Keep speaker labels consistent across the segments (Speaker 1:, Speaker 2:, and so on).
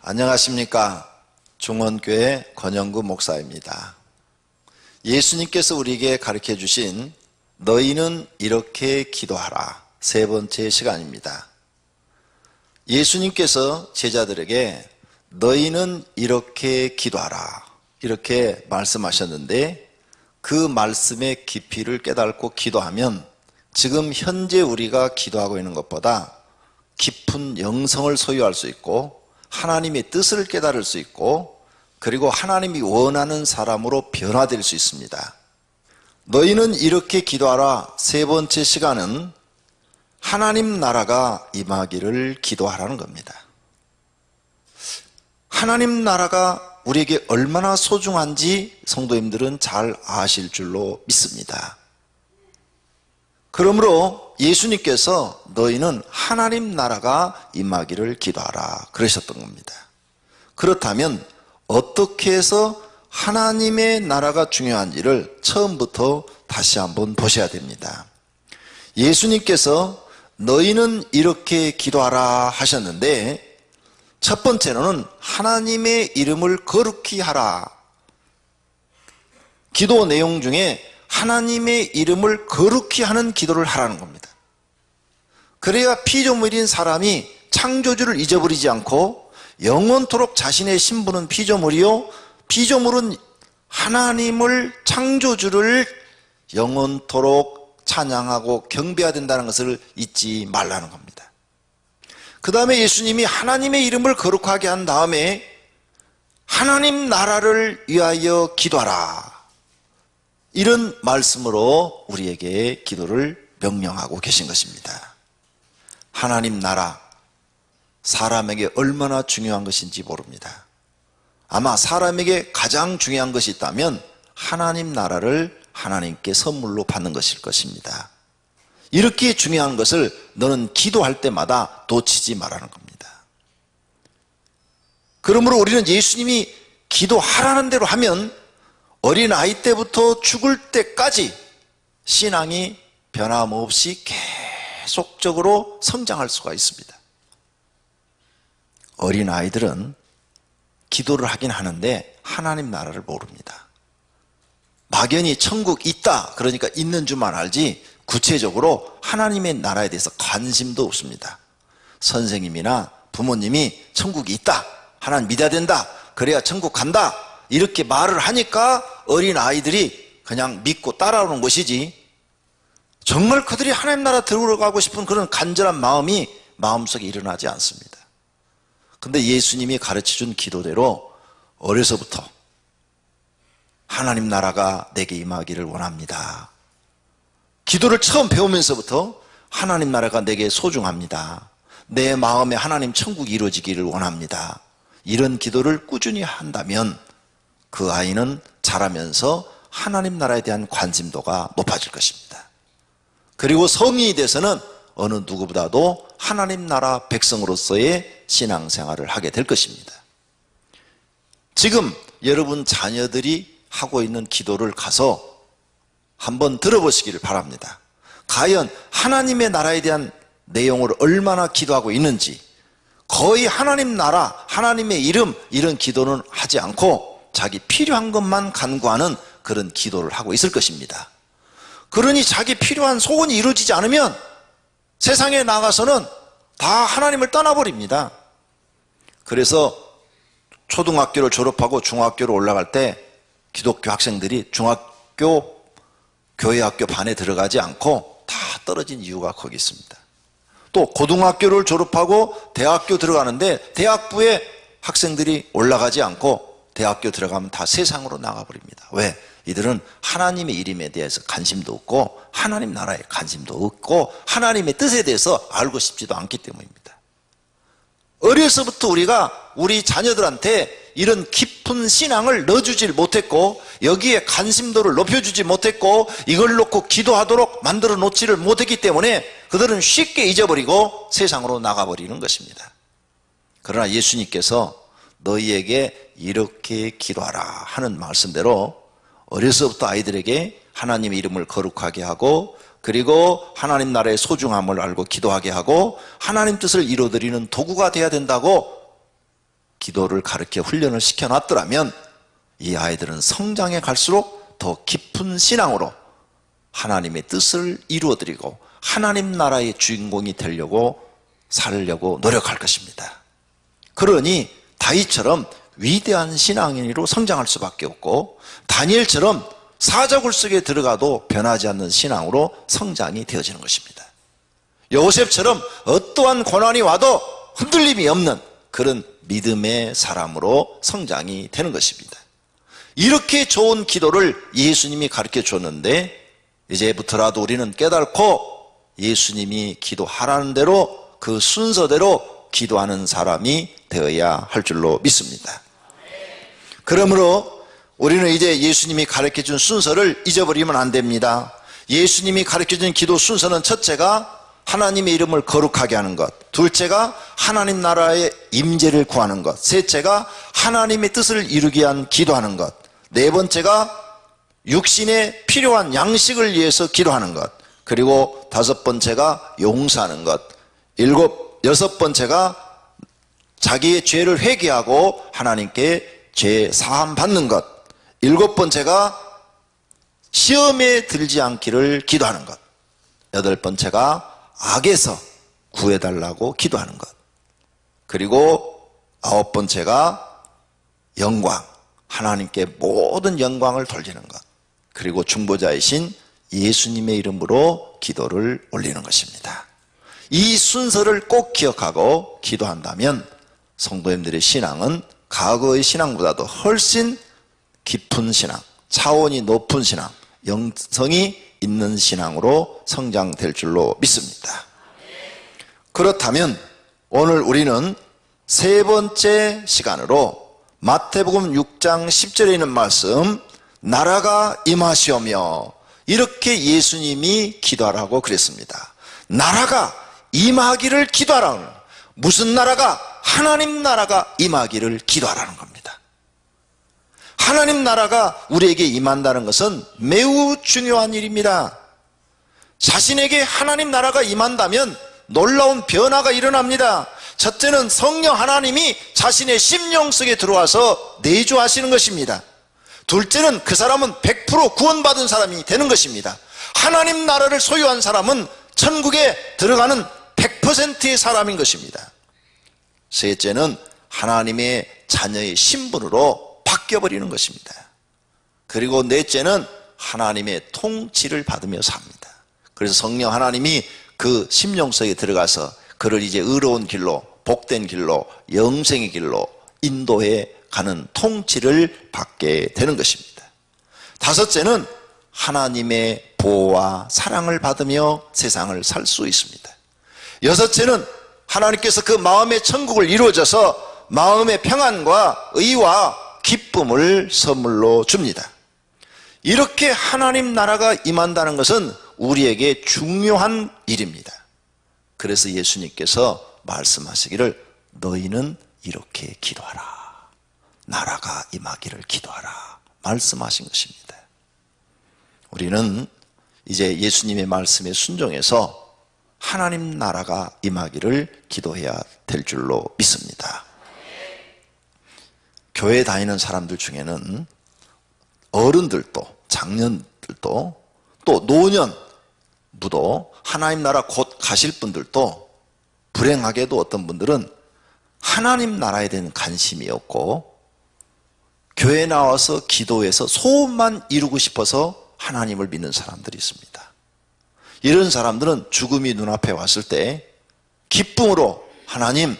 Speaker 1: 안녕하십니까. 중원교회 권영구 목사입니다. 예수님께서 우리에게 가르쳐 주신 너희는 이렇게 기도하라 세 번째 시간입니다. 예수님께서 제자들에게 너희는 이렇게 기도하라 이렇게 말씀하셨는데, 그 말씀의 깊이를 깨닫고 기도하면 지금 현재 우리가 기도하고 있는 것보다 깊은 영성을 소유할 수 있고, 하나님의 뜻을 깨달을 수 있고, 그리고 하나님이 원하는 사람으로 변화될 수 있습니다. 너희는 이렇게 기도하라 세 번째 시간은 하나님 나라가 임하기를 기도하라는 겁니다. 하나님 나라가 우리에게 얼마나 소중한지 성도님들은 잘 아실 줄로 믿습니다. 그러므로 예수님께서 너희는 하나님 나라가 임하기를 기도하라 그러셨던 겁니다. 그렇다면 어떻게 해서 하나님의 나라가 중요한지를 처음부터 다시 한번 보셔야 됩니다. 예수님께서 너희는 이렇게 기도하라 하셨는데, 첫 번째로는 하나님의 이름을 거룩히 하라. 기도 내용 중에 하나님의 이름을 거룩히 하는 기도를 하라는 겁니다. 그래야 피조물인 사람이 창조주를 잊어버리지 않고 영원토록 자신의 신분은 피조물이요, 피조물은 하나님을, 창조주를 영원토록 찬양하고 경배해야 된다는 것을 잊지 말라는 겁니다. 그 다음에 예수님이 하나님의 이름을 거룩하게 한 다음에 하나님 나라를 위하여 기도하라, 이런 말씀으로 우리에게 기도를 명령하고 계신 것입니다. 하나님 나라, 사람에게 얼마나 중요한 것인지 모릅니다. 아마 사람에게 가장 중요한 것이 있다면 하나님 나라를 하나님께 선물로 받는 것일 것입니다. 이렇게 중요한 것을 너는 기도할 때마다 놓치지 말라는 겁니다. 그러므로 우리는 예수님이 기도하라는 대로 하면 어린아이 때부터 죽을 때까지 신앙이 변함없이 계속적으로 성장할 수가 있습니다. 어린아이들은 기도를 하긴 하는데 하나님 나라를 모릅니다. 막연히 천국 있다 그러니까 있는 줄만 알지 구체적으로 하나님의 나라에 대해서 관심도 없습니다. 선생님이나 부모님이 천국이 있다, 하나님 믿어야 된다, 그래야 천국 간다 이렇게 말을 하니까 어린아이들이 그냥 믿고 따라오는 것이지, 정말 그들이 하나님 나라 들어가고 싶은 그런 간절한 마음이 마음속에 일어나지 않습니다. 근데 예수님이 가르쳐준 기도대로 어려서부터 하나님 나라가 내게 임하기를 원합니다. 기도를 처음 배우면서부터 하나님 나라가 내게 소중합니다. 내 마음에 하나님 천국이 이루어지기를 원합니다. 이런 기도를 꾸준히 한다면 그 아이는 자라면서 하나님 나라에 대한 관심도가 높아질 것입니다. 그리고 성인이 돼서는 어느 누구보다도 하나님 나라 백성으로서의 신앙생활을 하게 될 것입니다. 지금 여러분 자녀들이 하고 있는 기도를 가서 한번 들어보시기를 바랍니다. 과연 하나님의 나라에 대한 내용을 얼마나 기도하고 있는지. 거의 하나님 나라, 하나님의 이름 이런 기도는 하지 않고 자기 필요한 것만 간구하는 그런 기도를 하고 있을 것입니다. 그러니 자기 필요한 소원이 이루어지지 않으면 세상에 나가서는 다 하나님을 떠나버립니다. 그래서 초등학교를 졸업하고 중학교로 올라갈 때 기독교 학생들이 중학교 교회 학교 반에 들어가지 않고 다 떨어진 이유가 거기 있습니다. 또 고등학교를 졸업하고 대학교 들어가는데 대학부에 학생들이 올라가지 않고 대학교 들어가면 다 세상으로 나가버립니다. 왜? 이들은 하나님의 이름에 대해서 관심도 없고 하나님 나라에 관심도 없고 하나님의 뜻에 대해서 알고 싶지도 않기 때문입니다. 어려서부터 우리가 우리 자녀들한테 이런 깊은 신앙을 넣어주질 못했고 여기에 관심도를 높여주지 못했고 이걸 놓고 기도하도록 만들어 놓지를 못했기 때문에 그들은 쉽게 잊어버리고 세상으로 나가버리는 것입니다. 그러나 예수님께서 너희에게 이렇게 기도하라 하는 말씀대로 어려서부터 아이들에게 하나님의 이름을 거룩하게 하고 그리고 하나님 나라의 소중함을 알고 기도하게 하고 하나님 뜻을 이루어드리는 도구가 되어야 된다고 기도를 가르쳐 훈련을 시켜놨더라면 이 아이들은 성장해 갈수록 더 깊은 신앙으로 하나님의 뜻을 이루어드리고 하나님 나라의 주인공이 되려고 살려고 노력할 것입니다. 그러니 다윗처럼 위대한 신앙인으로 성장할 수밖에 없고, 다니엘처럼 사자굴 속에 들어가도 변하지 않는 신앙으로 성장이 되어지는 것입니다. 요셉처럼 어떠한 고난이 와도 흔들림이 없는 그런 믿음의 사람으로 성장이 되는 것입니다. 이렇게 좋은 기도를 예수님이 가르쳐 줬는데, 이제부터라도 우리는 깨닫고 예수님이 기도하라는 대로 그 순서대로 기도하는 사람이 되어야 할 줄로 믿습니다. 그러므로 우리는 이제 예수님이 가르쳐준 순서를 잊어버리면 안 됩니다. 예수님이 가르쳐준 기도 순서는 첫째가 하나님의 이름을 거룩하게 하는 것, 둘째가 하나님 나라의 임재를 구하는 것, 셋째가 하나님의 뜻을 이루기 위한 기도하는 것, 네 번째가 육신에 필요한 양식을 위해서 기도하는 것, 그리고 다섯 번째가 용서하는 것, 여섯 번째가 자기의 죄를 회개하고 하나님께 죄 사함 받는 것, 일곱 번째가 시험에 들지 않기를 기도하는 것, 여덟 번째가 악에서 구해달라고 기도하는 것, 그리고 아홉 번째가 영광, 하나님께 모든 영광을 돌리는 것, 그리고 중보자이신 예수님의 이름으로 기도를 올리는 것입니다. 이 순서를 꼭 기억하고 기도한다면 성도님들의 신앙은 과거의 신앙보다도 훨씬 깊은 신앙, 차원이 높은 신앙, 영성이 있는 신앙으로 성장될 줄로 믿습니다. 그렇다면 오늘 우리는 세 번째 시간으로 마태복음 6장 10절에 있는 말씀, 나라가 임하시오며, 이렇게 예수님이 기도하라고 그랬습니다. 나라가 임하기를 기도하라는, 무슨 나라가? 하나님 나라가 임하기를 기도하라는 겁니다. 하나님 나라가 우리에게 임한다는 것은 매우 중요한 일입니다. 자신에게 하나님 나라가 임한다면 놀라운 변화가 일어납니다. 첫째는 성령 하나님이 자신의 심령 속에 들어와서 내주하시는 것입니다. 둘째는 그 사람은 100% 구원받은 사람이 되는 것입니다. 하나님 나라를 소유한 사람은 천국에 들어가는 100%의 사람인 것입니다. 셋째는 하나님의 자녀의 신분으로 바뀌어버리는 것입니다. 그리고 넷째는 하나님의 통치를 받으며 삽니다. 그래서 성령 하나님이 그 심령 속에 들어가서 그를 이제 의로운 길로, 복된 길로, 영생의 길로 인도해 가는 통치를 받게 되는 것입니다. 다섯째는 하나님의 보호와 사랑을 받으며 세상을 살 수 있습니다. 여섯째는 하나님께서 그 마음의 천국을 이루어져서 마음의 평안과 의와 기쁨을 선물로 줍니다. 이렇게 하나님 나라가 임한다는 것은 우리에게 중요한 일입니다. 그래서 예수님께서 말씀하시기를 너희는 이렇게 기도하라, 나라가 임하기를 기도하라 말씀하신 것입니다. 우리는 이제 예수님의 말씀에 순종해서 하나님 나라가 임하기를 기도해야 될 줄로 믿습니다. 교회 다니는 사람들 중에는 어른들도, 장년들도, 또 노년부도, 하나님 나라 곧 가실 분들도, 불행하게도 어떤 분들은 하나님 나라에 대한 관심이 없고 교회 나와서 기도해서 소원만 이루고 싶어서 하나님을 믿는 사람들이 있습니다. 이런 사람들은 죽음이 눈앞에 왔을 때 기쁨으로 하나님,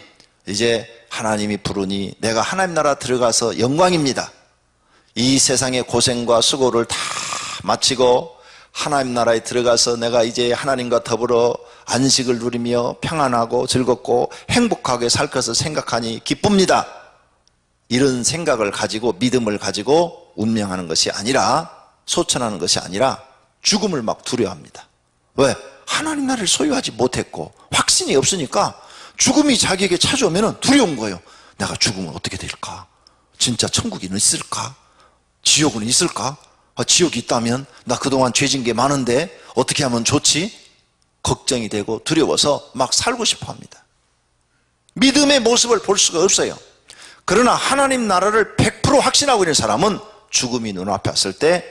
Speaker 1: 이제 하나님이 부르니 내가 하나님 나라 들어가서 영광입니다. 이 세상의 고생과 수고를 다 마치고 하나님 나라에 들어가서 내가 이제 하나님과 더불어 안식을 누리며 평안하고 즐겁고 행복하게 살 것을 생각하니 기쁩니다. 이런 생각을 가지고, 믿음을 가지고 운명하는 것이 아니라, 소천하는 것이 아니라 죽음을 막 두려워합니다. 왜? 하나님 나라를 소유하지 못했고 확신이 없으니까 죽음이 자기에게 찾아오면 두려운 거예요. 내가 죽으면 어떻게 될까? 진짜 천국이 있을까? 지옥은 있을까? 지옥이 있다면 나 그동안 죄진 게 많은데 어떻게 하면 좋지? 걱정이 되고 두려워서 막 살고 싶어 합니다. 믿음의 모습을 볼 수가 없어요. 그러나 하나님 나라를 100% 확신하고 있는 사람은 죽음이 눈앞에 왔을 때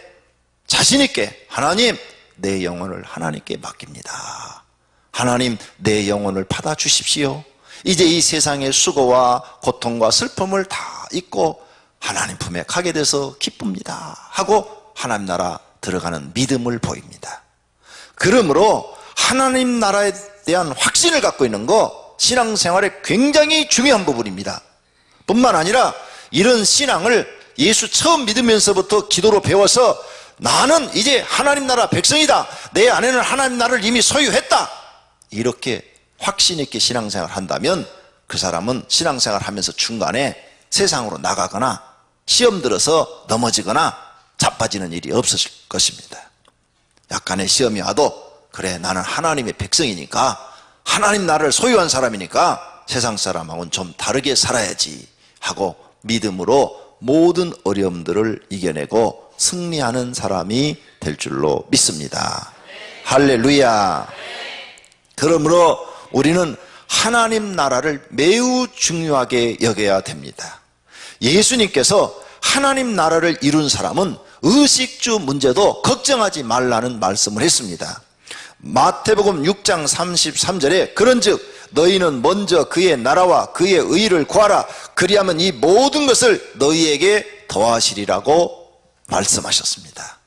Speaker 1: 자신 있게 하나님, 내 영혼을 하나님께 맡깁니다. 하나님, 내 영혼을 받아주십시오. 이제 이 세상의 수고와 고통과 슬픔을 다 잊고 하나님 품에 가게 돼서 기쁩니다 하고 하나님 나라 들어가는 믿음을 보입니다. 그러므로 하나님 나라에 대한 확신을 갖고 있는 거 신앙생활의 굉장히 중요한 부분입니다. 뿐만 아니라 이런 신앙을 예수 처음 믿으면서부터 기도로 배워서 나는 이제 하나님 나라 백성이다, 내 안에는 하나님 나라를 이미 소유했다, 이렇게 확신 있게 신앙생활을 한다면 그 사람은 신앙생활을 하면서 중간에 세상으로 나가거나 시험 들어서 넘어지거나 자빠지는 일이 없으실 것입니다. 약간의 시험이 와도 그래, 나는 하나님의 백성이니까, 하나님 나라를 소유한 사람이니까 세상 사람하고는 좀 다르게 살아야지 하고 믿음으로 모든 어려움들을 이겨내고 승리하는 사람이 될 줄로 믿습니다. 할렐루야. 그러므로 우리는 하나님 나라를 매우 중요하게 여겨야 됩니다. 예수님께서 하나님 나라를 이룬 사람은 의식주 문제도 걱정하지 말라는 말씀을 했습니다. 마태복음 6장 33절에 그런즉 너희는 먼저 그의 나라와 그의 의를 구하라, 그리하면 이 모든 것을 너희에게 더하시리라고 말씀하셨습니다.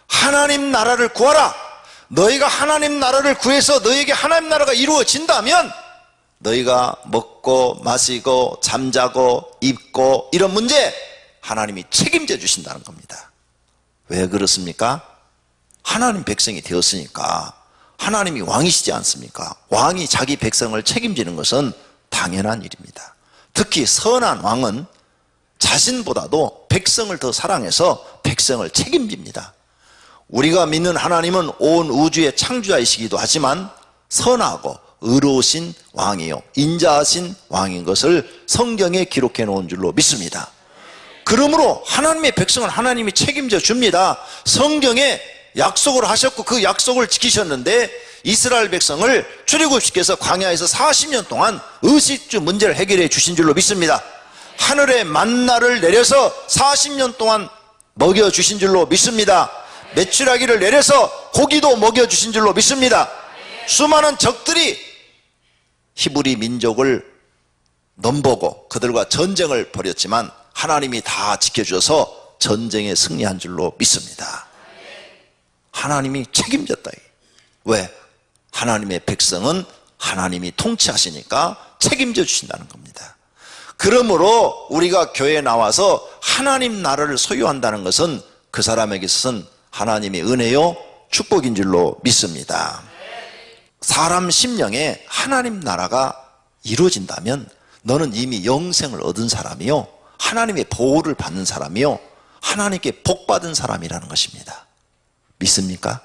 Speaker 1: 하나님 나라를 구하라. 너희가 하나님 나라를 구해서 너희에게 하나님 나라가 이루어진다면 너희가 먹고 마시고 잠자고 입고 이런 문제 하나님이 책임져 주신다는 겁니다. 왜 그렇습니까? 하나님 백성이 되었으니까. 하나님이 왕이시지 않습니까? 왕이 자기 백성을 책임지는 것은 당연한 일입니다. 특히 선한 왕은 자신보다도 백성을 더 사랑해서 백성을 책임집니다. 우리가 믿는 하나님은 온 우주의 창조자이시기도 하지만 선하고 의로우신 왕이요 인자하신 왕인 것을 성경에 기록해 놓은 줄로 믿습니다. 그러므로 하나님의 백성은 하나님이 책임져 줍니다. 성경에 약속을 하셨고 그 약속을 지키셨는데 이스라엘 백성을 출애굽시켜서 광야에서 40년 동안 의식주 문제를 해결해 주신 줄로 믿습니다. 하늘에 만나를 내려서 40년 동안 먹여주신 줄로 믿습니다. 메추라기를 내려서 고기도 먹여주신 줄로 믿습니다. 수많은 적들이 히브리 민족을 넘보고 그들과 전쟁을 벌였지만 하나님이 다 지켜주셔서 전쟁에 승리한 줄로 믿습니다. 하나님이 책임졌다. 왜? 하나님의 백성은 하나님이 통치하시니까 책임져 주신다는 겁니다. 그러므로 우리가 교회에 나와서 하나님 나라를 소유한다는 것은 그 사람에게 있어서는 하나님의 은혜요 축복인 줄로 믿습니다. 사람 심령에 하나님 나라가 이루어진다면 너는 이미 영생을 얻은 사람이요 하나님의 보호를 받는 사람이요 하나님께 복받은 사람이라는 것입니다. 믿습니까?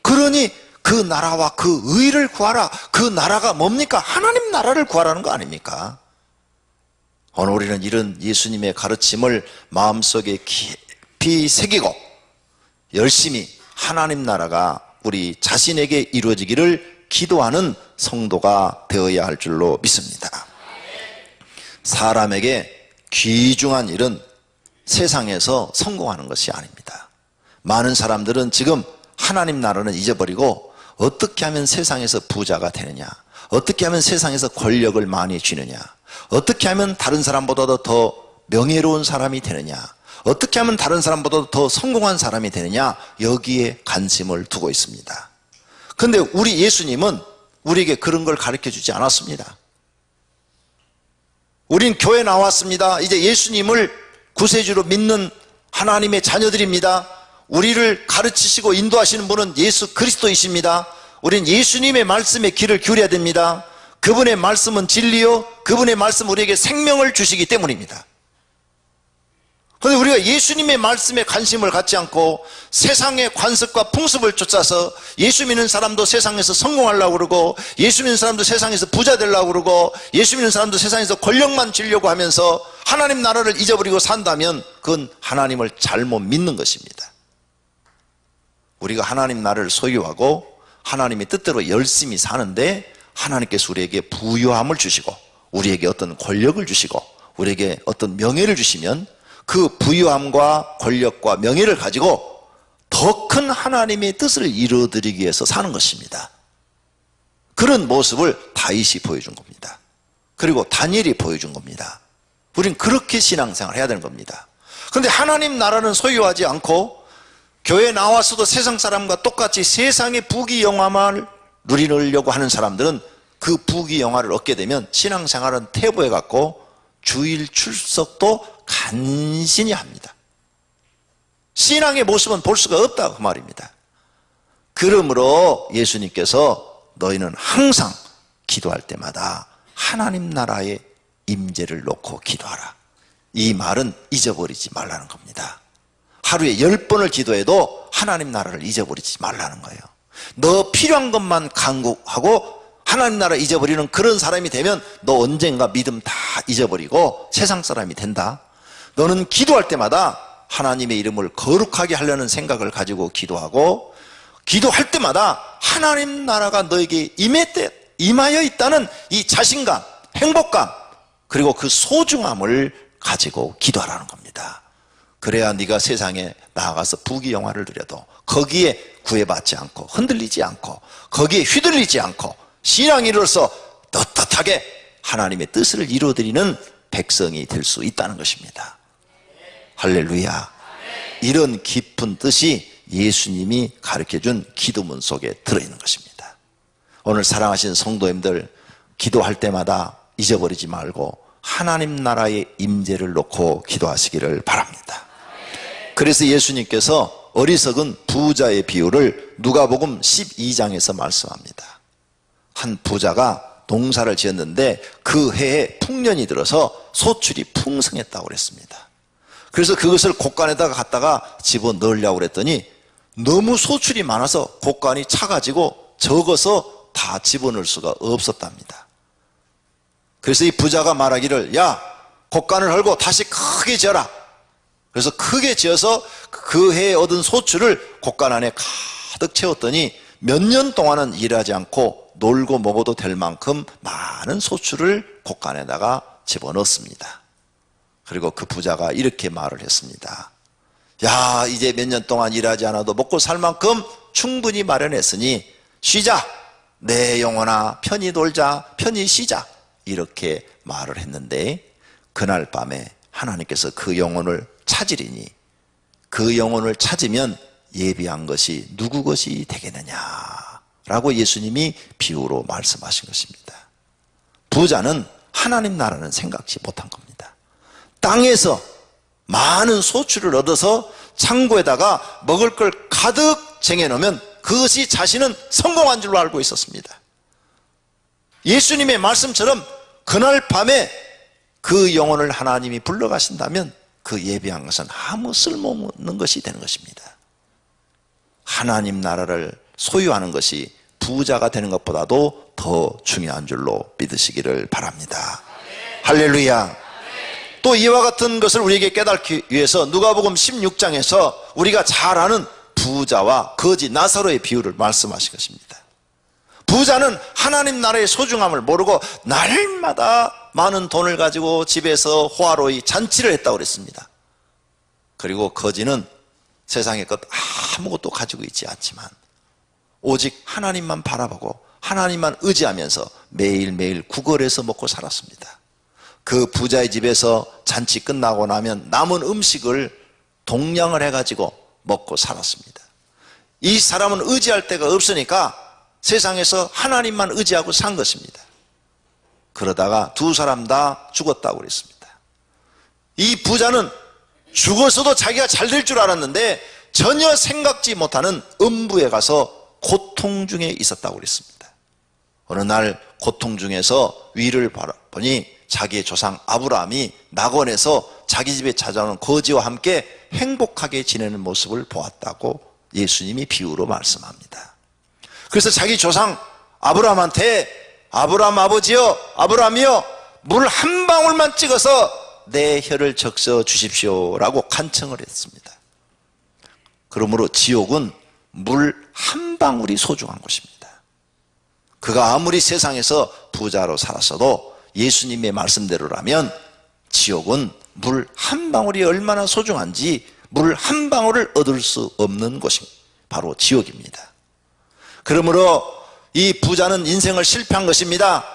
Speaker 1: 그러니 그 나라와 그 의를 구하라. 그 나라가 뭡니까? 하나님 나라를 구하라는 거 아닙니까? 오늘 우리는 이런 예수님의 가르침을 마음속에 깊이 새기고 열심히 하나님 나라가 우리 자신에게 이루어지기를 기도하는 성도가 되어야 할 줄로 믿습니다. 사람에게 귀중한 일은 세상에서 성공하는 것이 아닙니다. 많은 사람들은 지금 하나님 나라는 잊어버리고 어떻게 하면 세상에서 부자가 되느냐, 어떻게 하면 세상에서 권력을 많이 쥐느냐, 어떻게 하면 다른 사람보다도 더 명예로운 사람이 되느냐, 어떻게 하면 다른 사람보다도 더 성공한 사람이 되느냐, 여기에 관심을 두고 있습니다. 그런데 우리 예수님은 우리에게 그런 걸 가르쳐 주지 않았습니다. 우린 교회 나왔습니다. 이제 예수님을 구세주로 믿는 하나님의 자녀들입니다. 우리를 가르치시고 인도하시는 분은 예수 그리스도이십니다. 우린 예수님의 말씀에 귀를 기울여야 됩니다. 그분의 말씀은 진리요 그분의 말씀 우리에게 생명을 주시기 때문입니다. 그런데 우리가 예수님의 말씀에 관심을 갖지 않고 세상의 관습과 풍습을 쫓아서 예수 믿는 사람도 세상에서 성공하려고 그러고 예수 믿는 사람도 세상에서 부자 되려고 그러고 예수 믿는 사람도 세상에서 권력만 쥐려고 하면서 하나님 나라를 잊어버리고 산다면 그건 하나님을 잘못 믿는 것입니다. 우리가 하나님 나라를 소유하고 하나님의 뜻대로 열심히 사는데 하나님께서 우리에게 부유함을 주시고 우리에게 어떤 권력을 주시고 우리에게 어떤 명예를 주시면 그 부유함과 권력과 명예를 가지고 더 큰 하나님의 뜻을 이루어드리기 위해서 사는 것입니다. 그런 모습을 다윗이 보여준 겁니다. 그리고 다니엘이 보여준 겁니다. 우린 그렇게 신앙생활을 해야 되는 겁니다. 그런데 하나님 나라는 소유하지 않고 교회에 나와서도 세상 사람과 똑같이 세상의 부귀영화만 누리려고 하는 사람들은 그 부귀영화를 얻게 되면 신앙생활은 퇴보해 갖고 주일 출석도 간신히 합니다. 신앙의 모습은 볼 수가 없다 그 말입니다. 그러므로 예수님께서 너희는 항상 기도할 때마다 하나님 나라의 임재를 놓고 기도하라. 이 말은 잊어버리지 말라는 겁니다. 하루에 10번을 기도해도 하나님 나라를 잊어버리지 말라는 거예요. 너 필요한 것만 간구하고 하나님 나라 잊어버리는 그런 사람이 되면 너 언젠가 믿음 다 잊어버리고 세상 사람이 된다. 너는 기도할 때마다 하나님의 이름을 거룩하게 하려는 생각을 가지고 기도하고, 기도할 때마다 하나님 나라가 너에게 임하여 있다는 이 자신감, 행복감, 그리고 그 소중함을 가지고 기도하라는 겁니다. 그래야 네가 세상에 나아가서 부귀영화를 누려도 거기에 구애받지 않고 흔들리지 않고 거기에 휘둘리지 않고 신앙인으로서 떳떳하게 하나님의 뜻을 이루어드리는 백성이 될 수 있다는 것입니다. 할렐루야. 이런 깊은 뜻이 예수님이 가르쳐준 기도문 속에 들어있는 것입니다. 오늘 사랑하신 성도님들, 기도할 때마다 잊어버리지 말고 하나님 나라의 임재를 놓고 기도하시기를 바랍니다. 그래서 예수님께서 어리석은 부자의 비유를 누가복음 12장에서 말씀합니다. 한 부자가 농사를 지었는데 그 해에 풍년이 들어서 소출이 풍성했다고 그랬습니다. 그래서 그것을 곳간에다가 갖다가 집어넣으려고 그랬더니 너무 소출이 많아서 곳간이 차가지고 적어서 다 집어넣을 수가 없었답니다. 그래서 이 부자가 말하기를, 야, 곳간을 헐고 다시 크게 지어라. 그래서 크게 지어서 그 해에 얻은 소출을 곳간 안에 가득 채웠더니 몇 년 동안은 일하지 않고 놀고 먹어도 될 만큼 많은 소출을 곳간에다가 집어넣습니다. 그리고 그 부자가 이렇게 말을 했습니다. 야, 이제 몇 년 동안 일하지 않아도 먹고 살 만큼 충분히 마련했으니 쉬자. 내 영혼아 편히 놀자, 편히 쉬자. 이렇게 말을 했는데 그날 밤에 하나님께서 그 영혼을 찾으리니 그 영혼을 찾으면 예비한 것이 누구 것이 되겠느냐라고 예수님이 비유로 말씀하신 것입니다. 부자는 하나님 나라는 생각지 못한 겁니다. 땅에서 많은 소출을 얻어서 창고에다가 먹을 걸 가득 쟁여놓으면 그것이 자신은 성공한 줄로 알고 있었습니다. 예수님의 말씀처럼 그날 밤에 그 영혼을 하나님이 불러가신다면 그 예비한 것은 아무 쓸모없는 것이 되는 것입니다. 하나님 나라를 소유하는 것이 부자가 되는 것보다도 더 중요한 줄로 믿으시기를 바랍니다. 할렐루야. 또 이와 같은 것을 우리에게 깨닫기 위해서 누가복음 16장에서 우리가 잘 아는 부자와 거지 나사로의 비유를 말씀하신 것입니다. 부자는 하나님 나라의 소중함을 모르고 날마다 많은 돈을 가지고 집에서 호화로이 잔치를 했다고 그랬습니다. 그리고 거지는 세상의 것 아무것도 가지고 있지 않지만 오직 하나님만 바라보고 하나님만 의지하면서 매일매일 구걸해서 먹고 살았습니다. 그 부자의 집에서 잔치 끝나고 나면 남은 음식을 동량을 해가지고 먹고 살았습니다. 이 사람은 의지할 데가 없으니까 세상에서 하나님만 의지하고 산 것입니다. 그러다가 두 사람 다 죽었다고 그랬습니다. 이 부자는 죽어서도 자기가 잘 될 줄 알았는데 전혀 생각지 못하는 음부에 가서 고통 중에 있었다고 그랬습니다. 어느 날 고통 중에서 위를 바라보니 자기의 조상 아브라함이 낙원에서 자기 집에 찾아오는 거지와 함께 행복하게 지내는 모습을 보았다고 예수님이 비유로 말씀합니다. 그래서 자기 조상 아브라함한테 아브라함 아버지여, 아브라함이여, 물 한 방울만 찍어서 내 혀를 적셔 주십시오라고 간청을 했습니다. 그러므로 지옥은 물 한 방울이 소중한 곳입니다. 그가 아무리 세상에서 부자로 살았어도 예수님의 말씀대로라면 지옥은 물 한 방울이 얼마나 소중한지 물 한 방울을 얻을 수 없는 곳이 바로 지옥입니다. 그러므로 이 부자는 인생을 실패한 것입니다.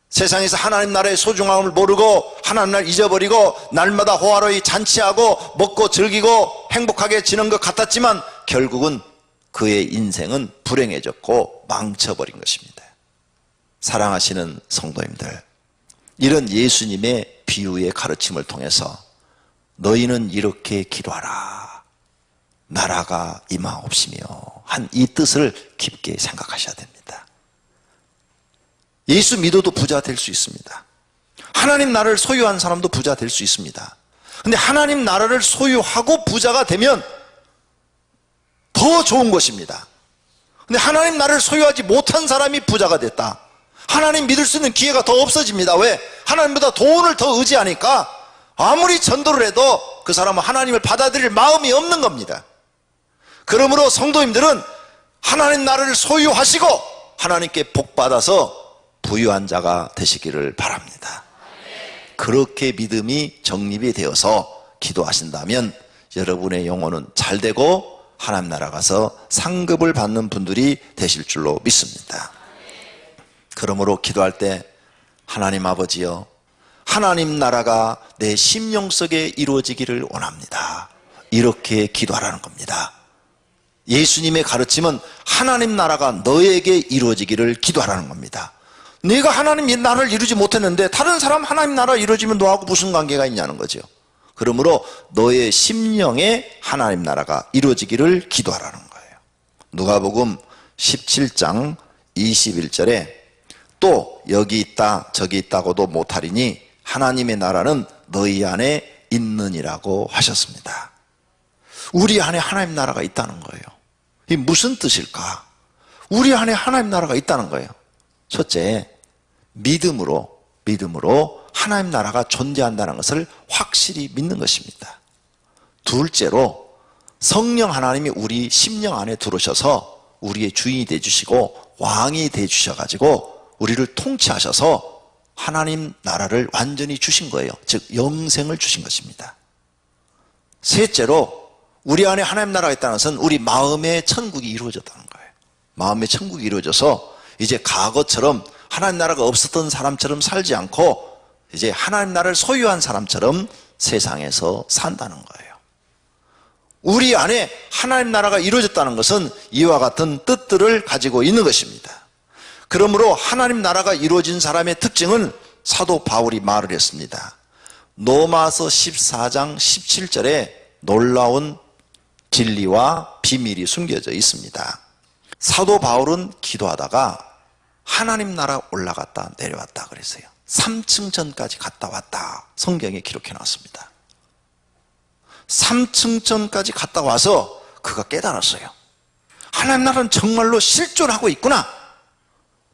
Speaker 1: 세상에서 하나님 나라의 소중함을 모르고 하나님 나라를 잊어버리고 날마다 호화로이 잔치하고 먹고 즐기고 행복하게 지낸 것 같았지만 결국은 그의 인생은 불행해졌고 망쳐버린 것입니다. 사랑하시는 성도님들, 이런 예수님의 비유의 가르침을 통해서 너희는 이렇게 기도하라. 나라가 임하옵시며 한 이 뜻을 깊게 생각하셔야 됩니다. 예수 믿어도 부자 될 수 있습니다. 하나님 나라를 소유한 사람도 부자 될 수 있습니다. 근데 하나님 나라를 소유하고 부자가 되면 더 좋은 것입니다. 근데 하나님 나라를 소유하지 못한 사람이 부자가 됐다. 하나님 믿을 수 있는 기회가 더 없어집니다. 왜? 하나님보다 돈을 더 의지하니까 아무리 전도를 해도 그 사람은 하나님을 받아들일 마음이 없는 겁니다. 그러므로 성도님들은 하나님 나라를 소유하시고 하나님께 복받아서 부유한 자가 되시기를 바랍니다. 그렇게 믿음이 정립이 되어서 기도하신다면 여러분의 영혼은 잘 되고 하나님 나라 가서 상급을 받는 분들이 되실 줄로 믿습니다. 그러므로 기도할 때 하나님 아버지여, 하나님 나라가 내 심령 속에 이루어지기를 원합니다. 이렇게 기도하라는 겁니다. 예수님의 가르침은 하나님 나라가 너에게 이루어지기를 기도하라는 겁니다. 네가 하나님 나라를 이루지 못했는데 다른 사람 하나님 나라 이루어지면 너하고 무슨 관계가 있냐는 거죠. 그러므로 너의 심령에 하나님 나라가 이루어지기를 기도하라는 거예요. 누가복음 17장 21절에 또 여기 있다 저기 있다고도 못하리니 하나님의 나라는 너희 안에 있느니라고 하셨습니다. 우리 안에 하나님 나라가 있다는 거예요. 이게 무슨 뜻일까? 우리 안에 하나님 나라가 있다는 거예요. 첫째, 믿음으로 하나님 나라가 존재한다는 것을 확실히 믿는 것입니다. 둘째로 성령 하나님이 우리 심령 안에 들어오셔서 우리의 주인이 되어주시고 왕이 되어주셔가지고 우리를 통치하셔서 하나님 나라를 완전히 주신 거예요. 즉 영생을 주신 것입니다. 셋째로 우리 안에 하나님 나라가 있다는 것은 우리 마음의 천국이 이루어졌다는 거예요. 마음의 천국이 이루어져서 이제 과거처럼 하나님 나라가 없었던 사람처럼 살지 않고 이제 하나님 나라를 소유한 사람처럼 세상에서 산다는 거예요. 우리 안에 하나님 나라가 이루어졌다는 것은 이와 같은 뜻들을 가지고 있는 것입니다. 그러므로 하나님 나라가 이루어진 사람의 특징은 사도 바울이 말을 했습니다. 로마서 14장 17절에 놀라운 진리와 비밀이 숨겨져 있습니다. 사도 바울은 기도하다가 하나님 나라 올라갔다 내려왔다 그랬어요. 3층 전까지 갔다 왔다 성경에 기록해 놨습니다. 3층 전까지 갔다 와서 그가 깨달았어요. 하나님 나라는 정말로 실존하고 있구나.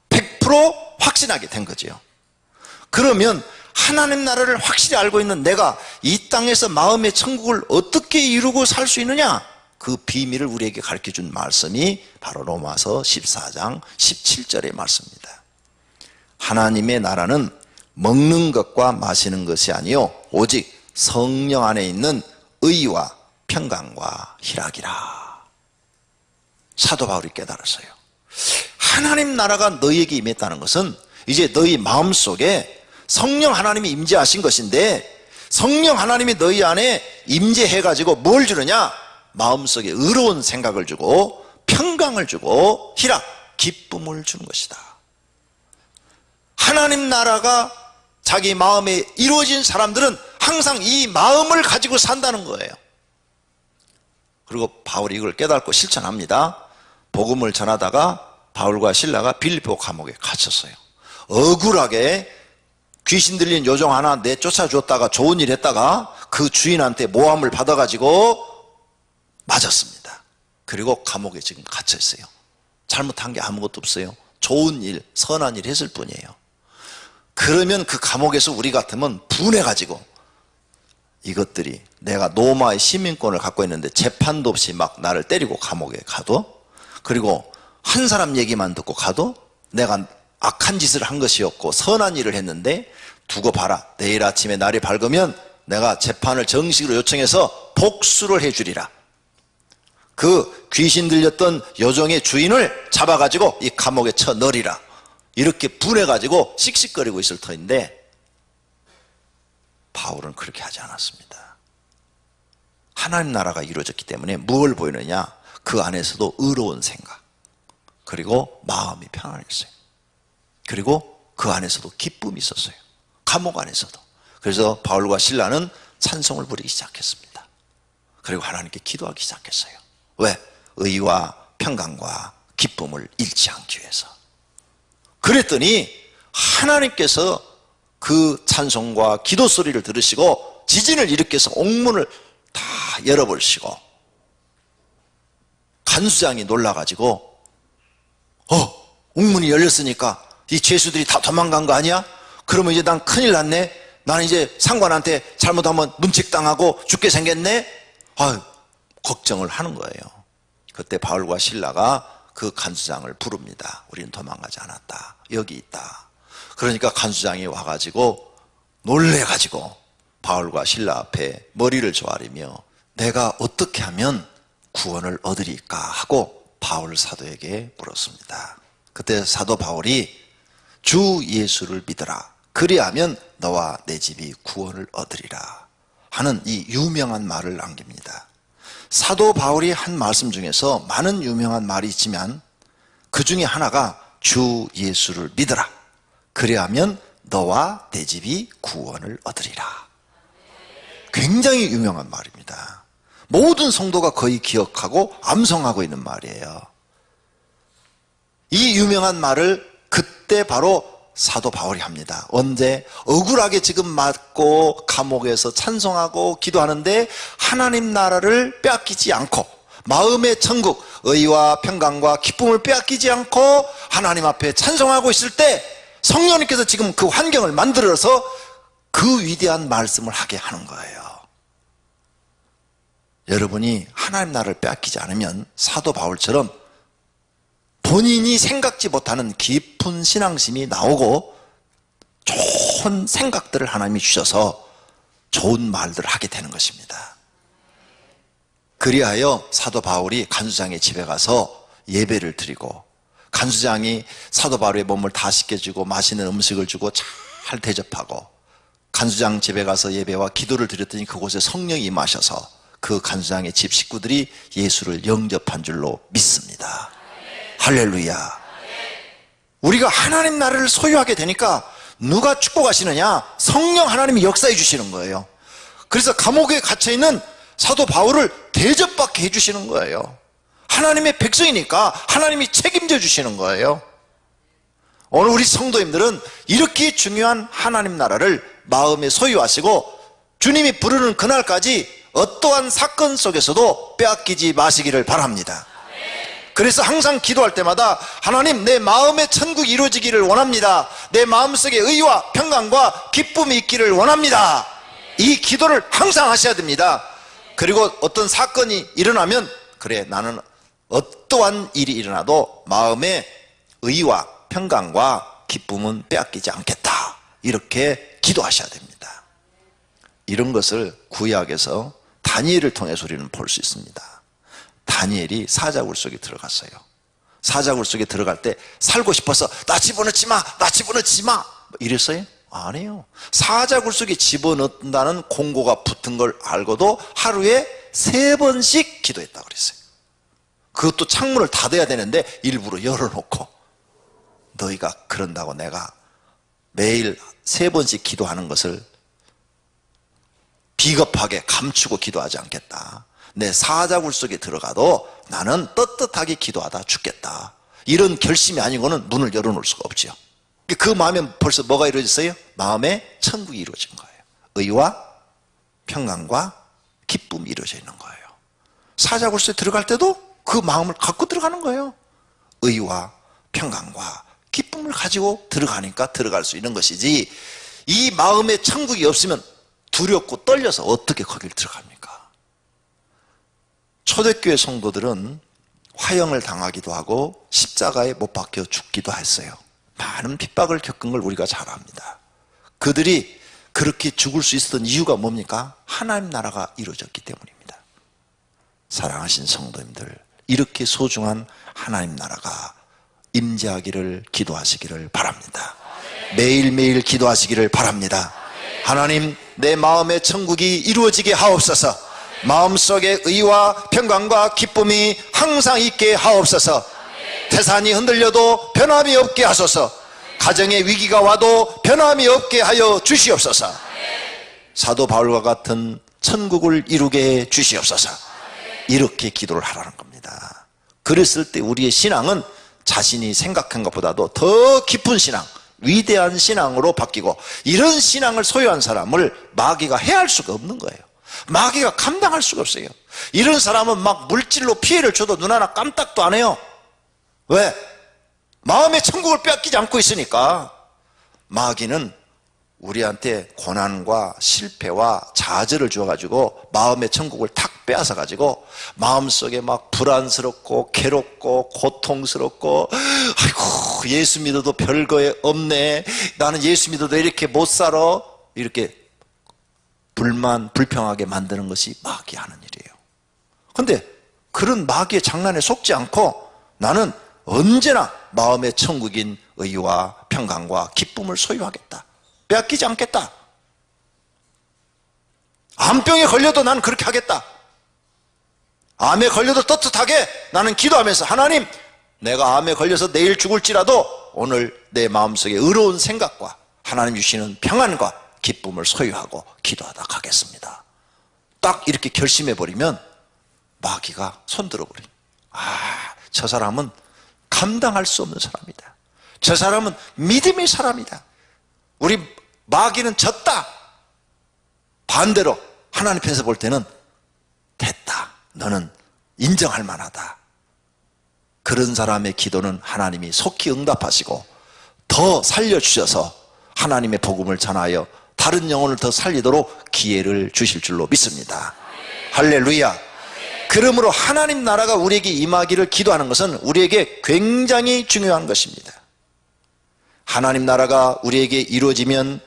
Speaker 1: 100% 확신하게 된 거죠. 그러면 하나님 나라를 확실히 알고 있는 내가 이 땅에서 마음의 천국을 어떻게 이루고 살 수 있느냐, 그 비밀을 우리에게 가르쳐준 말씀이 바로 로마서 14장 17절의 말씀입니다. 하나님의 나라는 먹는 것과 마시는 것이 아니요 오직 성령 안에 있는 의와 평강과 희락이라. 사도 바울이 깨달았어요. 하나님 나라가 너희에게 임했다는 것은 이제 너희 마음속에 성령 하나님이 임재하신 것인데, 성령 하나님이 너희 안에 임재해가지고 뭘 주느냐? 마음속에 의로운 생각을 주고 평강을 주고 희락, 기쁨을 주는 것이다. 하나님 나라가 자기 마음에 이루어진 사람들은 항상 이 마음을 가지고 산다는 거예요. 그리고 바울이 이걸 깨닫고 실천합니다. 복음을 전하다가 바울과 실라가 빌립보 감옥에 갇혔어요. 억울하게 귀신 들린 요정 하나 내쫓아줬다가 좋은 일 했다가 그 주인한테 모함을 받아가지고 맞았습니다. 그리고 감옥에 지금 갇혀 있어요. 잘못한 게 아무것도 없어요. 좋은 일, 선한 일 했을 뿐이에요. 그러면 그 감옥에서 우리 같으면 분해가지고 이것들이 내가 로마의 시민권을 갖고 있는데 재판도 없이 막 나를 때리고 감옥에 가도, 그리고 한 사람 얘기만 듣고 가도 내가 악한 짓을 한 것이었고 선한 일을 했는데 두고 봐라. 내일 아침에 날이 밝으면 내가 재판을 정식으로 요청해서 복수를 해주리라. 그 귀신 들렸던 요정의 주인을 잡아가지고 이 감옥에 쳐 넣으리라. 이렇게 분해가지고 씩씩거리고 있을 터인데 바울은 그렇게 하지 않았습니다. 하나님 나라가 이루어졌기 때문에 무엇을 보이느냐? 그 안에서도 의로운 생각, 그리고 마음이 평안했어요. 그리고 그 안에서도 기쁨이 있었어요. 감옥 안에서도. 그래서 바울과 실라는 찬송을 부르기 시작했습니다. 그리고 하나님께 기도하기 시작했어요. 왜? 의와 평강과 기쁨을 잃지 않기 위해서. 그랬더니 하나님께서 그 찬송과 기도 소리를 들으시고 지진을 일으켜서 옥문을 다 열어버리시고 간수장이 놀라가지고 옥문이 열렸으니까 이 죄수들이 다 도망간 거 아니야? 그러면 이제 난 큰일 났네. 나는 이제 상관한테 잘못하면 문책당하고 죽게 생겼네. 걱정을 하는 거예요. 그때 바울과 실라가 그 간수장을 부릅니다. 우리는 도망가지 않았다. 여기 있다. 그러니까 간수장이 와가지고 놀래가지고 바울과 실라 앞에 머리를 조아리며 내가 어떻게 하면 구원을 얻으리까 하고 바울 사도에게 물었습니다. 그때 사도 바울이 주 예수를 믿어라. 그리하면 너와 내 집이 구원을 얻으리라 하는 이 유명한 말을 남깁니다. 사도 바울이 한 말씀 중에서 많은 유명한 말이 있지만 그 중에 하나가 주 예수를 믿어라. 그리하면 너와 내 집이 구원을 얻으리라. 굉장히 유명한 말입니다. 모든 성도가 거의 기억하고 암송하고 있는 말이에요. 이 유명한 말을 그때 바로 사도 바울이 합니다. 언제? 억울하게 지금 맞고 감옥에서 찬송하고 기도하는데 하나님 나라를 빼앗기지 않고 마음의 천국, 의와 평강과 기쁨을 빼앗기지 않고 하나님 앞에 찬송하고 있을 때 성령님께서 지금 그 환경을 만들어서 그 위대한 말씀을 하게 하는 거예요. 여러분이 하나님 나라를 빼앗기지 않으면 사도 바울처럼 본인이 생각지 못하는 깊은 신앙심이 나오고 좋은 생각들을 하나님이 주셔서 좋은 말들을 하게 되는 것입니다. 그리하여 사도 바울이 간수장의 집에 가서 예배를 드리고 간수장이 사도 바울의 몸을 다 씻겨주고 맛있는 음식을 주고 잘 대접하고 간수장 집에 가서 예배와 기도를 드렸더니 그곳에 성령이 임하셔서 그 간수장의 집 식구들이 예수를 영접한 줄로 믿습니다. 할렐루야. 우리가 하나님 나라를 소유하게 되니까 누가 축복하시느냐? 성령 하나님이 역사해 주시는 거예요. 그래서 감옥에 갇혀있는 사도 바울을 대접받게 해주시는 거예요. 하나님의 백성이니까 하나님이 책임져 주시는 거예요. 오늘 우리 성도님들은 이렇게 중요한 하나님 나라를 마음에 소유하시고 주님이 부르는 그날까지 어떠한 사건 속에서도 빼앗기지 마시기를 바랍니다. 그래서 항상 기도할 때마다 하나님, 내 마음의 천국이 이루어지기를 원합니다. 내 마음속에 의와 평강과 기쁨이 있기를 원합니다. 이 기도를 항상 하셔야 됩니다. 그리고 어떤 사건이 일어나면 그래, 나는 어떠한 일이 일어나도 마음의 의와 평강과 기쁨은 빼앗기지 않겠다. 이렇게 기도하셔야 됩니다. 이런 것을 구약에서 다니엘을 통해서 우리는 볼 수 있습니다. 다니엘이 사자굴 속에 들어갔어요. 사자굴 속에 들어갈 때 살고 싶어서 나 집어넣지 마, 나 집어넣지 마 이랬어요? 아니에요. 사자굴 속에 집어넣는다는 공고가 붙은 걸 알고도 하루에 3번씩 기도했다고 그랬어요. 그것도 창문을 닫아야 되는데 일부러 열어놓고, 너희가 그런다고 내가 매일 3번씩 기도하는 것을 비겁하게 감추고 기도하지 않겠다. 내 사자굴 속에 들어가도 나는 떳떳하게 기도하다 죽겠다. 이런 결심이 아니고는 문을 열어놓을 수가 없죠. 그 마음에 벌써 뭐가 이루어졌어요? 마음에 천국이 이루어진 거예요. 의와 평강과 기쁨이 이루어져 있는 거예요. 사자굴 속에 들어갈 때도 그 마음을 갖고 들어가는 거예요. 의와 평강과 기쁨을 가지고 들어가니까 들어갈 수 있는 것이지, 이 마음에 천국이 없으면 두렵고 떨려서 어떻게 거길 들어갑니까? 초대교회 성도들은 화형을 당하기도 하고 십자가에 못 박혀 죽기도 했어요. 많은 핍박을 겪은 걸 우리가 잘 압니다. 그들이 그렇게 죽을 수 있었던 이유가 뭡니까? 하나님 나라가 이루어졌기 때문입니다. 사랑하신 성도님들, 이렇게 소중한 하나님 나라가 임재하기를 기도하시기를 바랍니다. 매일매일 기도하시기를 바랍니다. 하나님, 내 마음의 천국이 이루어지게 하옵소서. 마음속에 의와 평강과 기쁨이 항상 있게 하옵소서. 태산이 흔들려도 변함이 없게 하소서. 가정의 위기가 와도 변함이 없게 하여 주시옵소서. 사도 바울과 같은 천국을 이루게 해 주시옵소서. 이렇게 기도를 하라는 겁니다. 그랬을 때 우리의 신앙은 자신이 생각한 것보다도 더 깊은 신앙, 위대한 신앙으로 바뀌고, 이런 신앙을 소유한 사람을 마귀가 해할 수가 없는 거예요. 마귀가 감당할 수가 없어요. 이런 사람은 막 물질로 피해를 줘도 눈 하나 깜짝도 안 해요. 왜? 마음의 천국을 빼앗기지 않고 있으니까. 마귀는 우리한테 고난과 실패와 좌절을 주어가지고 마음의 천국을 탁 빼앗아가지고 마음속에 막 불안스럽고 괴롭고 고통스럽고, 아이고 예수 믿어도 별거에 없네, 나는 예수 믿어도 이렇게 못 살아, 이렇게 불평하게 만드는 것이 마귀 하는 일이에요. 그런데 그런 마귀의 장난에 속지 않고 나는 언제나 마음의 천국인 의와 평강과 기쁨을 소유하겠다, 빼앗기지 않겠다. 암병에 걸려도 나는 그렇게 하겠다. 암에 걸려도 떳떳하게 나는 기도하면서, 하나님, 내가 암에 걸려서 내일 죽을지라도 오늘 내 마음속에 의로운 생각과 하나님 주시는 평안과 기쁨을 소유하고 기도하다 가겠습니다. 딱 이렇게 결심해버리면 마귀가 손들어버려요. 저 사람은 감당할 수 없는 사람이다. 저 사람은 믿음의 사람이다. 우리 마귀는 졌다. 반대로 하나님 편에서 볼 때는 됐다, 너는 인정할 만하다. 그런 사람의 기도는 하나님이 속히 응답하시고 더 살려주셔서 하나님의 복음을 전하여 다른 영혼을 더 살리도록 기회를 주실 줄로 믿습니다. 할렐루야. 그러므로 하나님 나라가 우리에게 임하기를 기도하는 것은 우리에게 굉장히 중요한 것입니다. 하나님 나라가 우리에게 이루어지면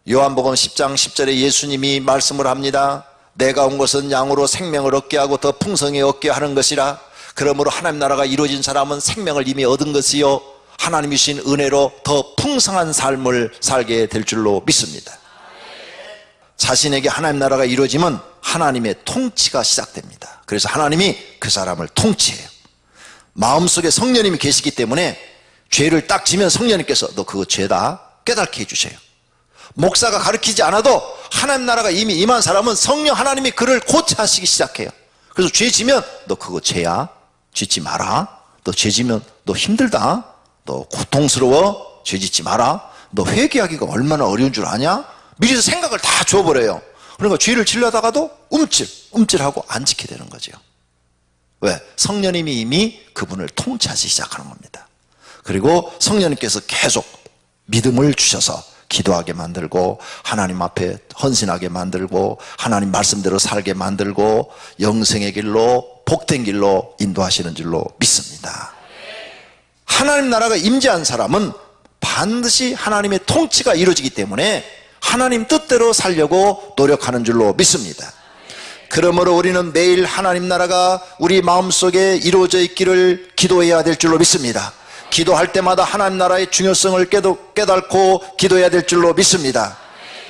Speaker 1: 요한복음 10장 10절에 예수님이 말씀을 합니다. 내가 온 것은 양으로 생명을 얻게 하고 더 풍성히 얻게 하는 것이라. 그러므로 하나님 나라가 이루어진 사람은 생명을 이미 얻은 것이요, 하나님이 주신 은혜로 더 풍성한 삶을 살게 될 줄로 믿습니다. 자신에게 하나님 나라가 이루어지면 하나님의 통치가 시작됩니다. 그래서 하나님이 그 사람을 통치해요. 마음속에 성령님이 계시기 때문에 죄를 딱 지면 성령님께서 너 그거 죄다 깨닫게 해주셔요. 목사가 가르치지 않아도 하나님 나라가 이미 임한 사람은 성령 하나님이 그를 고쳐하시기 시작해요. 그래서 죄 지면 너 그거 죄야, 짓지 마라. 너 죄 지면 너 힘들다, 너 고통스러워, 죄 짓지 마라. 너 회개하기가 얼마나 어려운 줄 아냐? 미리서 생각을 다 줘버려요. 그러니까 죄를 지려다가도 움찔하고 안 지게 되는 거죠. 왜? 성령님이 이미 그분을 통치하시기 시작하는 겁니다. 그리고 성령님께서 계속 믿음을 주셔서 기도하게 만들고 하나님 앞에 헌신하게 만들고 하나님 말씀대로 살게 만들고 영생의 길로, 복된 길로 인도하시는 줄로 믿습니다. 하나님 나라가 임재한 사람은 반드시 하나님의 통치가 이루어지기 때문에 하나님 뜻대로 살려고 노력하는 줄로 믿습니다. 그러므로 우리는 매일 하나님 나라가 우리 마음속에 이루어져 있기를 기도해야 될 줄로 믿습니다. 기도할 때마다 하나님 나라의 중요성을 깨닫고 기도해야 될 줄로 믿습니다.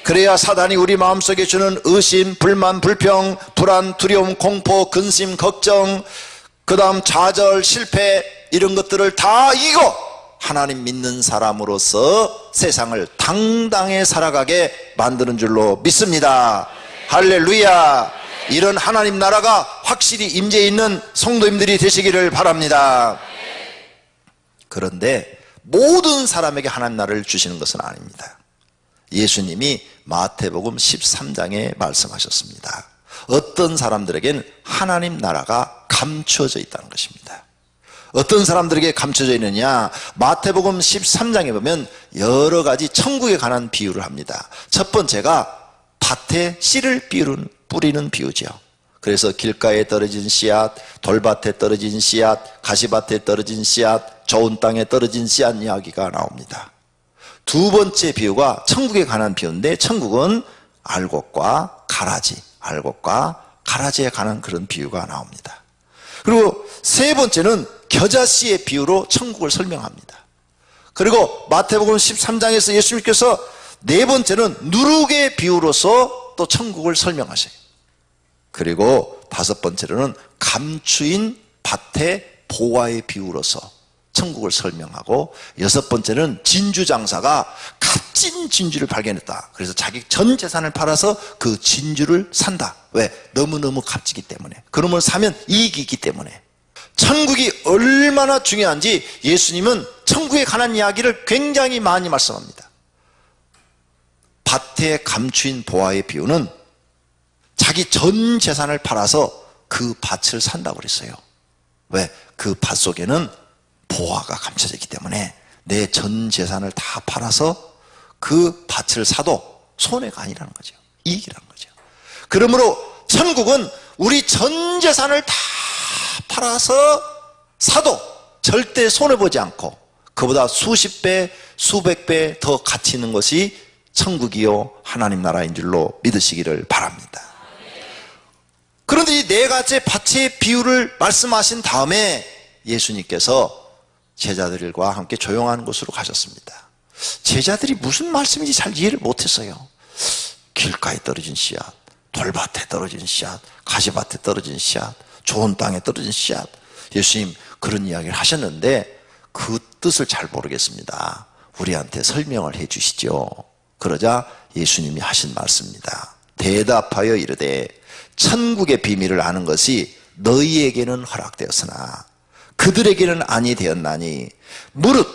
Speaker 1: 그래야 사단이 우리 마음속에 주는 의심, 불만, 불평, 불안, 두려움, 공포, 근심, 걱정, 그 다음 좌절, 실패, 이런 것들을 다 이기고 하나님 믿는 사람으로서 세상을 당당히 살아가게 만드는 줄로 믿습니다. 할렐루야. 이런 하나님 나라가 확실히 임재해 있는 성도님들이 되시기를 바랍니다. 그런데 모든 사람에게 하나님 나라를 주시는 것은 아닙니다. 예수님이 마태복음 13장에 말씀하셨습니다. 어떤 사람들에게는 하나님 나라가 감춰져 있다는 것입니다. 어떤 사람들에게 감춰져 있느냐? 마태복음 13장에 보면 여러 가지 천국에 관한 비유를 합니다. 첫 번째가 밭에 씨를 뿌리는 비유죠. 그래서 길가에 떨어진 씨앗, 돌밭에 떨어진 씨앗, 가시밭에 떨어진 씨앗, 좋은 땅에 떨어진 씨앗 이야기가 나옵니다. 두 번째 비유가 천국에 관한 비유인데, 천국은 알곡과 가라지, 알곡과 가라지에 관한 그런 비유가 나옵니다. 그리고 세 번째는 겨자씨의 비유로 천국을 설명합니다. 그리고 마태복음 13장에서 예수님께서 네 번째는 누룩의 비유로서 또 천국을 설명하셔요. 그리고 다섯 번째로는 감추인 밭의 보화의 비유로서 천국을 설명하고, 여섯 번째는 진주장사가 값진 진주를 발견했다. 그래서 자기 전 재산을 팔아서 그 진주를 산다. 왜? 너무너무 값지기 때문에. 그러면 사면 이익이 있기 때문에. 천국이 얼마나 중요한지 예수님은 천국에 관한 이야기를 굉장히 많이 말씀합니다. 밭에 감추인 보화의 비유는 자기 전 재산을 팔아서 그 밭을 산다고 그랬어요. 왜? 그 밭 속에는 보화가 감춰져 있기 때문에 내 전 재산을 다 팔아서 그 밭을 사도 손해가 아니라는 거죠. 이익이라는 거죠. 그러므로 천국은 우리 전 재산을 다 팔아서 사도 절대 손해보지 않고 그보다 수십 배, 수백 배 더 가치 있는 것이 천국이요 하나님 나라인 줄로 믿으시기를 바랍니다. 그런데 이 네 가지 밭의 비유를 말씀하신 다음에 예수님께서 제자들과 함께 조용한 곳으로 가셨습니다. 제자들이 무슨 말씀인지 잘 이해를 못했어요. 길가에 떨어진 씨앗, 돌밭에 떨어진 씨앗, 가시밭에 떨어진 씨앗, 좋은 땅에 떨어진 씨앗. 예수님 그런 이야기를 하셨는데 그 뜻을 잘 모르겠습니다. 우리한테 설명을 해 주시죠. 그러자 예수님이 하신 말씀입니다. 대답하여 이르되 천국의 비밀을 아는 것이 너희에게는 허락되었으나 그들에게는 아니 되었나니 무릇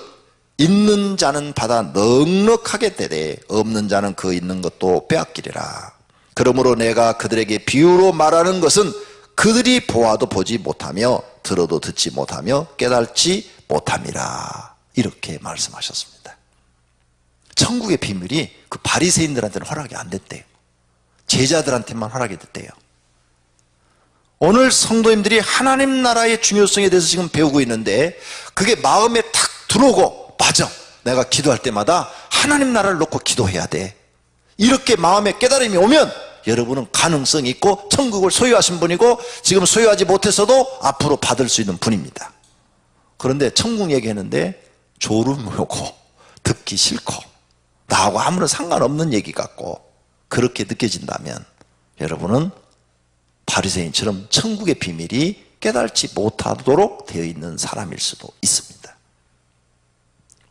Speaker 1: 있는 자는 받아 넉넉하게 되되 없는 자는 그 있는 것도 빼앗기리라. 그러므로 내가 그들에게 비유로 말하는 것은 그들이 보아도 보지 못하며 들어도 듣지 못하며 깨달지 못함이라. 이렇게 말씀하셨습니다. 천국의 비밀이 그 바리새인들한테는 허락이 안 됐대요. 제자들한테만 허락이 됐대요. 오늘 성도님들이 하나님 나라의 중요성에 대해서 지금 배우고 있는데 그게 마음에 탁 들어오고, 맞아, 내가 기도할 때마다 하나님 나라를 놓고 기도해야 돼, 이렇게 마음에 깨달음이 오면 여러분은 가능성이 있고 천국을 소유하신 분이고 지금 소유하지 못해서도 앞으로 받을 수 있는 분입니다. 그런데 천국 얘기했는데 졸음이 오고 듣기 싫고 나하고 아무런 상관없는 얘기 같고 그렇게 느껴진다면 여러분은 바리새인처럼 천국의 비밀이 깨달지 못하도록 되어 있는 사람일 수도 있습니다.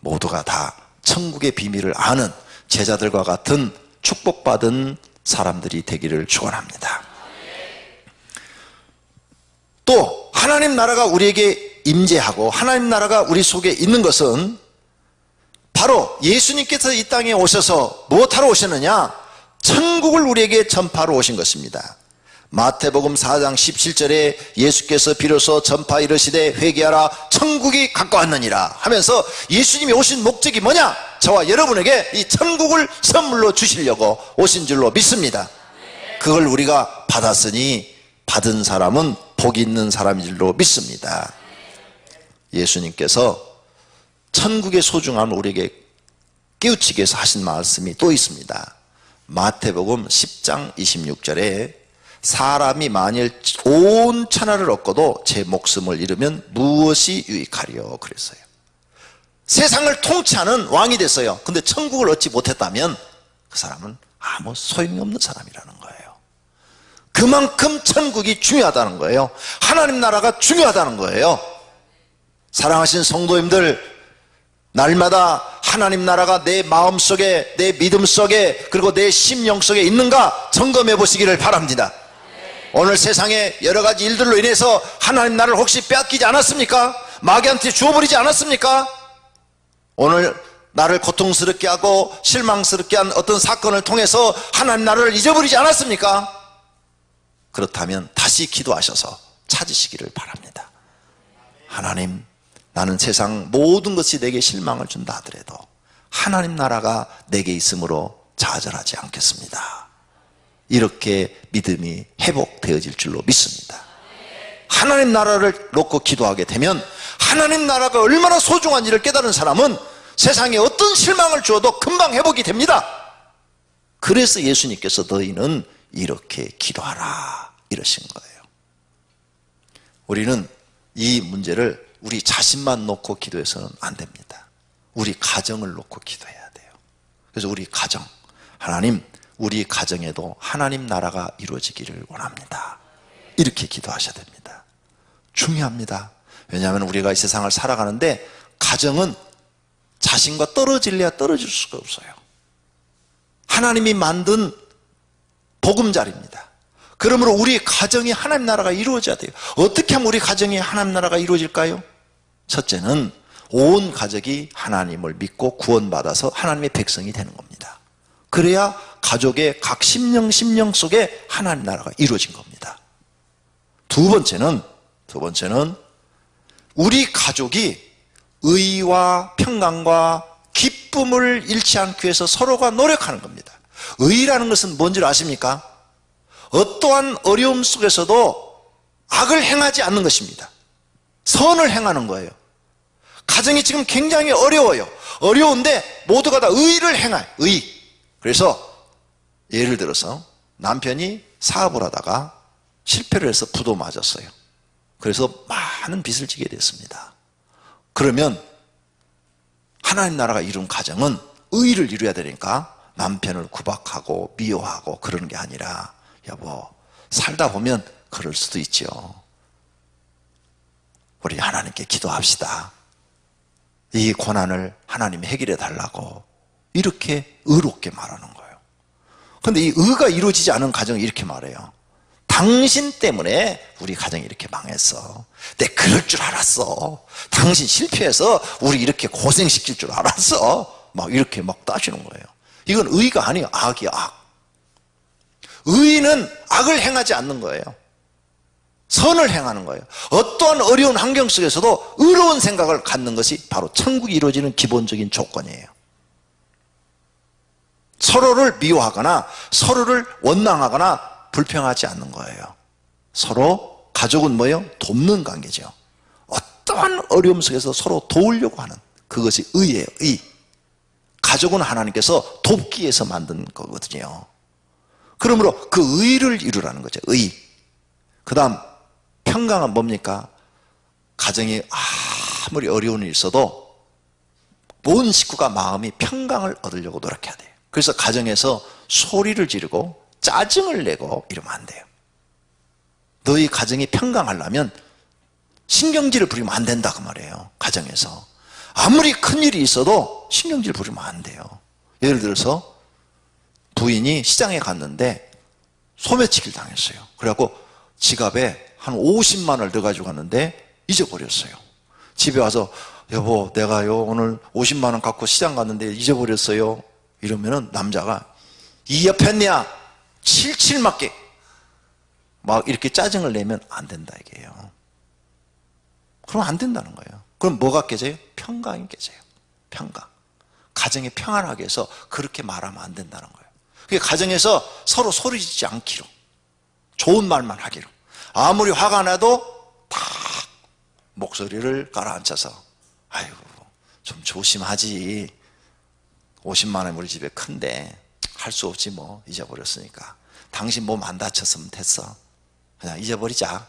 Speaker 1: 모두가 다 천국의 비밀을 아는 제자들과 같은 축복받은 사람들이 되기를 축원합니다. 또 하나님 나라가 우리에게 임재하고 하나님 나라가 우리 속에 있는 것은 바로 예수님께서 이 땅에 오셔서 무엇하러 오셨느냐? 천국을 우리에게 전파하러 오신 것입니다. 마태복음 4장 17절에 예수께서 비로소 전파 이르시되 회개하라 천국이 가까웠느니라 하면서 예수님이 오신 목적이 뭐냐? 저와 여러분에게 이 천국을 선물로 주시려고 오신 줄로 믿습니다. 그걸 우리가 받았으니 받은 사람은 복이 있는 사람인 줄로 믿습니다. 예수님께서 천국의 소중함을 우리에게 깨우치기 위해서 하신 말씀이 또 있습니다. 마태복음 10장 26절에 사람이 만일 온 천하를 얻고도 제 목숨을 잃으면 무엇이 유익하리요? 그랬어요. 세상을 통치하는 왕이 됐어요. 근데 천국을 얻지 못했다면 그 사람은 아무 소용이 없는 사람이라는 거예요. 그만큼 천국이 중요하다는 거예요. 하나님 나라가 중요하다는 거예요. 사랑하신 성도님들, 날마다 하나님 나라가 내 마음속에, 내 믿음 속에, 그리고 내 심령 속에 있는가 점검해 보시기를 바랍니다. 오늘 세상에 여러 가지 일들로 인해서 하나님 나라를 혹시 빼앗기지 않았습니까? 마귀한테 주워버리지 않았습니까? 오늘 나를 고통스럽게 하고 실망스럽게 한 어떤 사건을 통해서 하나님 나라를 잊어버리지 않았습니까? 그렇다면 다시 기도하셔서 찾으시기를 바랍니다. 하나님, 나는 세상 모든 것이 내게 실망을 준다 하더라도 하나님 나라가 내게 있으므로 좌절하지 않겠습니다. 이렇게 믿음이 회복되어질 줄로 믿습니다. 하나님 나라를 놓고 기도하게 되면 하나님 나라가 얼마나 소중한지를 깨달은 사람은 세상에 어떤 실망을 주어도 금방 회복이 됩니다. 그래서 예수님께서 너희는 이렇게 기도하라 이러신 거예요. 우리는 이 문제를 우리 자신만 놓고 기도해서는 안 됩니다. 우리 가정을 놓고 기도해야 돼요. 그래서 우리 가정, 하나님 우리 가정에도 하나님 나라가 이루어지기를 원합니다. 이렇게 기도하셔야 됩니다. 중요합니다. 왜냐하면 우리가 이 세상을 살아가는데 가정은 자신과 떨어질래야 떨어질 수가 없어요. 하나님이 만든 보금자리입니다. 그러므로 우리 가정이 하나님 나라가 이루어져야 돼요. 어떻게 하면 우리 가정이 하나님 나라가 이루어질까요? 첫째는 온 가족이 하나님을 믿고 구원받아서 하나님의 백성이 되는 겁니다. 그래야 가족의 각 심령 속에 하나님 나라가 이루어진 겁니다. 두 번째는 우리 가족이 의와 평강과 기쁨을 잃지 않기 위해서 서로가 노력하는 겁니다. 의라는 것은 뭔지 아십니까? 어떠한 어려움 속에서도 악을 행하지 않는 것입니다. 선을 행하는 거예요. 가정이 지금 굉장히 어려워요. 어려운데 모두가 다 의를 행해요. 의. 그래서 예를 들어서 남편이 사업을 하다가 실패를 해서 부도 맞았어요. 그래서 많은 빚을 지게 됐습니다. 그러면 하나님 나라가 이룬 가정은 의를 이루어야 되니까 남편을 구박하고 미워하고 그러는 게 아니라 여보 살다 보면 그럴 수도 있죠. 우리 하나님께 기도합시다. 이 고난을 하나님이 해결해 달라고 이렇게 의롭게 말하는 거예요. 그런데 이 의가 이루어지지 않은 가정이 이렇게 말해요. 당신 때문에 우리 가정이 이렇게 망했어. 내 그럴 줄 알았어. 당신 실패해서 우리 이렇게 고생시킬 줄 알았어. 막 이렇게 막 따지는 거예요. 이건 의가 아니에요. 악이야, 악. 의는 악을 행하지 않는 거예요. 선을 행하는 거예요. 어떠한 어려운 환경 속에서도 의로운 생각을 갖는 것이 바로 천국이 이루어지는 기본적인 조건이에요. 서로를 미워하거나 서로를 원망하거나 불평하지 않는 거예요. 서로 가족은 뭐예요? 돕는 관계죠. 어떠한 어려움 속에서 서로 도우려고 하는 그것이 의예요. 의. 가족은 하나님께서 돕기 위해서 만든 거거든요. 그러므로 그 의를 이루라는 거죠. 의. 그 다음 평강은 뭡니까? 가정이 아무리 어려운 일이 있어도 온 식구가 마음이 평강을 얻으려고 노력해야 돼요. 그래서 가정에서 소리를 지르고 짜증을 내고 이러면 안 돼요. 너희 가정이 평강하려면 신경질을 부리면 안 된다 그 말이에요. 가정에서 아무리 큰일이 있어도 신경질 부리면 안 돼요. 예를 들어서 부인이 시장에 갔는데 소매치기를 당했어요. 그래갖고 지갑에 한 50만 원을 넣어가지고 갔는데 잊어버렸어요. 집에 와서 여보 내가요 오늘 50만 원 갖고 시장 갔는데 잊어버렸어요. 이러면은 남자가 이 옆에 있냐 77 맞게 막 이렇게 짜증을 내면 안 된다 이게요. 그럼 안 된다는 거예요. 그럼 뭐가 깨져요? 평강이 깨져요. 평강. 가정이 평안하게 해서 그렇게 말하면 안 된다는 거예요. 그게 가정에서 서로 소리지지 않기로 좋은 말만 하기로 아무리 화가 나도 딱 목소리를 가라앉혀서 아이고 좀 조심하지 50만 원 우리 집에 큰데 할 수 없지 뭐 잊어버렸으니까 당신 몸 안 다쳤으면 됐어 그냥 잊어버리자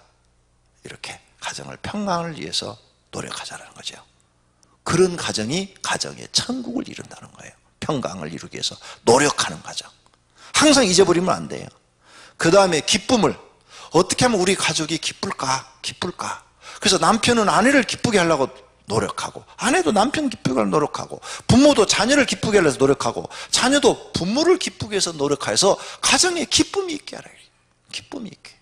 Speaker 1: 이렇게 가정을 평강을 위해서 노력하자는 거죠. 그런 가정이 가정의 천국을 이룬다는 거예요. 평강을 이루기 위해서 노력하는 가정 항상 잊어버리면 안 돼요. 그 다음에 기쁨을 어떻게 하면 우리 가족이 기쁠까 그래서 남편은 아내를 기쁘게 하려고 노력하고 아내도 남편 기쁘게 하려고 노력하고 부모도 자녀를 기쁘게 하려고 노력하고 자녀도 부모를 기쁘게 해서 노력해서 가정에 기쁨이 있게 하라. 기쁨이 있게.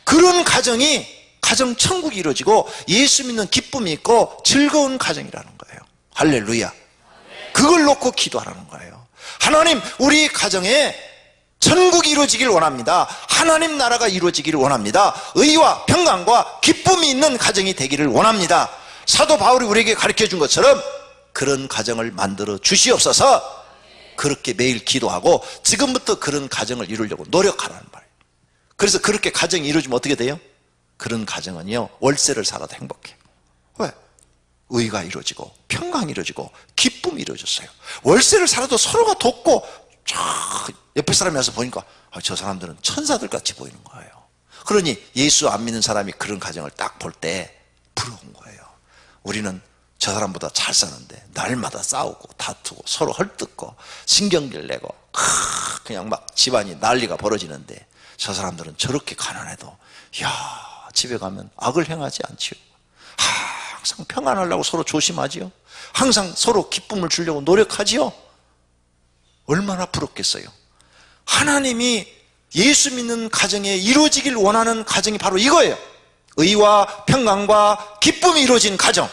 Speaker 1: 그런 가정이 가정 천국이 이루어지고 예수 믿는 기쁨이 있고 즐거운 가정이라는 거예요. 할렐루야. 그걸 놓고 기도하라는 거예요. 하나님 우리 가정에 천국이 이루어지길 원합니다. 하나님 나라가 이루어지기를 원합니다. 의와 평강과 기쁨이 있는 가정이 되기를 원합니다. 사도 바울이 우리에게 가르쳐준 것처럼 그런 가정을 만들어 주시옵소서. 그렇게 매일 기도하고 지금부터 그런 가정을 이루려고 노력하라는 말이에요. 그래서 그렇게 가정이 이루어지면 어떻게 돼요? 그런 가정은요 월세를 살아도 행복해요. 왜? 의가 이루어지고 평강이 이루어지고 기쁨이 이루어졌어요. 월세를 살아도 서로가 돕고 옆에 사람이 와서 보니까 저 사람들은 천사들 같이 보이는 거예요. 그러니 예수 안 믿는 사람이 그런 가정을 딱 볼 때 부러운 거예요. 우리는 저 사람보다 잘 사는데 날마다 싸우고 다투고 서로 헐뜯고 신경질 내고 그냥 막 집안이 난리가 벌어지는데 저 사람들은 저렇게 가난해도 집에 가면 악을 행하지 않지요. 항상 평안하려고 서로 조심하지요. 항상 서로 기쁨을 주려고 노력하지요. 얼마나 부럽겠어요. 하나님이 예수 믿는 가정에 이루어지길 원하는 가정이 바로 이거예요. 의와 평강과 기쁨이 이루어진 가정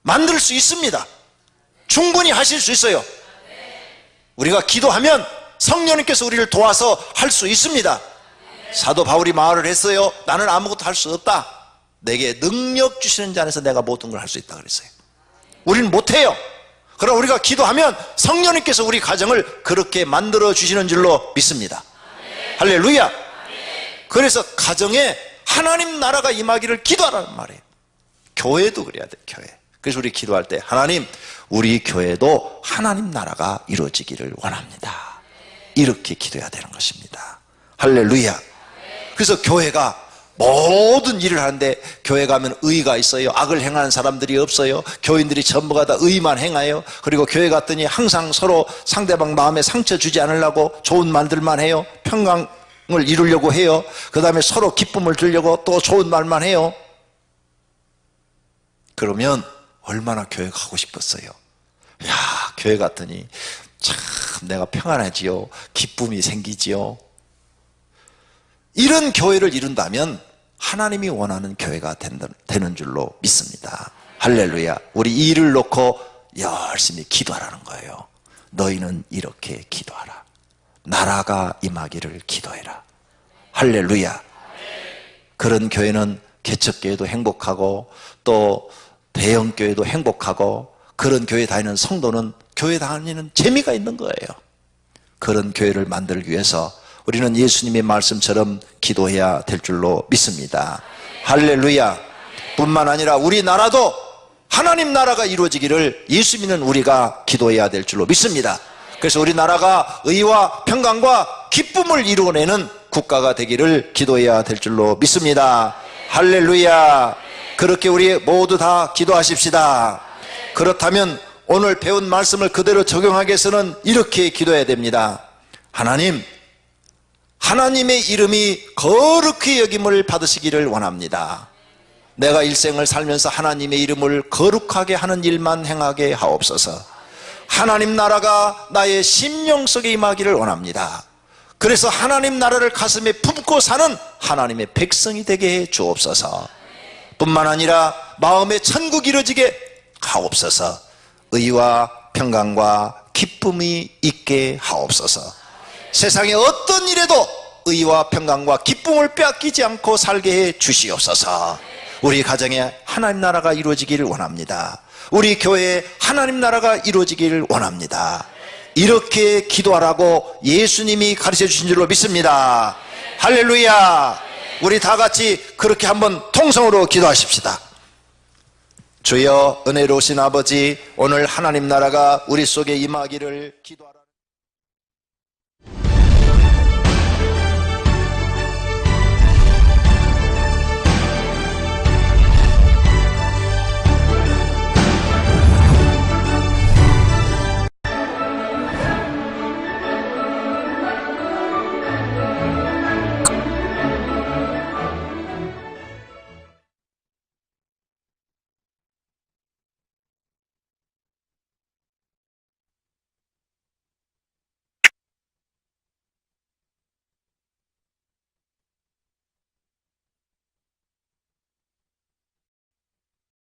Speaker 1: 만들 수 있습니다. 충분히 하실 수 있어요. 우리가 기도하면 성령님께서 우리를 도와서 할 수 있습니다. 사도 바울이 말을 했어요. 나는 아무것도 할 수 없다. 내게 능력 주시는 자 안에서 내가 모든 걸 할 수 있다 그랬어요. 우리는 못해요. 그러나 우리가 기도하면 성령님께서 우리 가정을 그렇게 만들어 주시는 줄로 믿습니다. 할렐루야. 그래서 가정에 하나님 나라가 임하기를 기도하라는 말이에요. 교회도 그래야 돼요. 교회. 그래서 우리 기도할 때 하나님 우리 교회도 하나님 나라가 이루어지기를 원합니다. 이렇게 기도해야 되는 것입니다. 할렐루야. 그래서 교회가 모든 일을 하는데 교회 가면 의가 있어요. 악을 행하는 사람들이 없어요. 교인들이 전부가 다 의만 행해요. 그리고 교회 갔더니 항상 서로 상대방 마음에 상처 주지 않으려고 좋은 말들만 해요. 평강을 이루려고 해요. 그 다음에 서로 기쁨을 주려고 또 좋은 말만 해요. 그러면 얼마나 교회 가고 싶었어요. 교회 갔더니 참 내가 평안하지요. 기쁨이 생기지요. 이런 교회를 이룬다면 하나님이 원하는 교회가 되는 줄로 믿습니다. 할렐루야. 우리 이 일을 놓고 열심히 기도하라는 거예요. 너희는 이렇게 기도하라. 나라가 임하기를 기도해라. 할렐루야. 그런 교회는 개척교회도 행복하고 또 대형교회도 행복하고 그런 교회 다니는 성도는 교회 다니는 재미가 있는 거예요. 그런 교회를 만들기 위해서 우리는 예수님의 말씀처럼 기도해야 될 줄로 믿습니다. 할렐루야. 뿐만 아니라 우리나라도 하나님 나라가 이루어지기를 예수 믿는 우리가 기도해야 될 줄로 믿습니다. 그래서 우리나라가 의와 평강과 기쁨을 이루어내는 국가가 되기를 기도해야 될 줄로 믿습니다. 할렐루야. 그렇게 우리 모두 다 기도하십시다. 그렇다면 오늘 배운 말씀을 그대로 적용하기 위해서는 이렇게 기도해야 됩니다. 하나님, 하나님의 이름이 거룩히 여김을 받으시기를 원합니다. 내가 일생을 살면서 하나님의 이름을 거룩하게 하는 일만 행하게 하옵소서. 하나님 나라가 나의 심령 속에 임하기를 원합니다. 그래서 하나님 나라를 가슴에 품고 사는 하나님의 백성이 되게 해 주옵소서. 뿐만 아니라 마음의 천국이 이루어지게 하옵소서. 의와 평강과 기쁨이 있게 하옵소서. 세상의 어떤 일에도 의와 평강과 기쁨을 빼앗기지 않고 살게 해 주시옵소서. 우리 가정에 하나님 나라가 이루어지기를 원합니다. 우리 교회에 하나님 나라가 이루어지기를 원합니다. 이렇게 기도하라고 예수님이 가르쳐 주신 줄로 믿습니다. 할렐루야. 우리 다 같이 그렇게 한번 통성으로 기도하십시다. 주여, 은혜로우신 아버지, 오늘 하나님 나라가 우리 속에 임하기를 기도하라.